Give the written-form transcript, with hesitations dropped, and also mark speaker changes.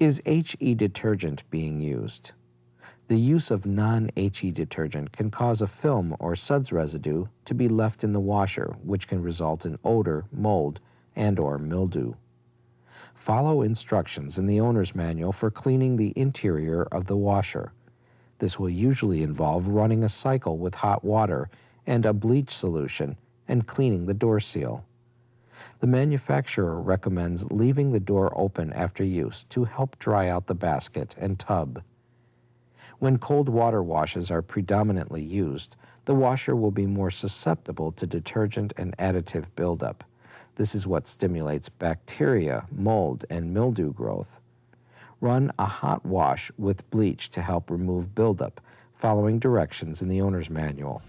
Speaker 1: Is HE detergent being used? The use of non-HE detergent can cause a film or suds residue to be left in the washer, which can result in odor, mold, and/or mildew. Follow instructions in the owner's manual for cleaning the interior of the washer. This will usually involve running a cycle with hot water and a bleach solution and cleaning the door seal. The manufacturer recommends leaving the door open after use to help dry out the basket and tub. When cold water washes are predominantly used, the washer will be more susceptible to detergent and additive buildup. This is what stimulates bacteria, mold, and mildew growth. Run a hot wash with bleach to help remove buildup, following directions in the owner's manual.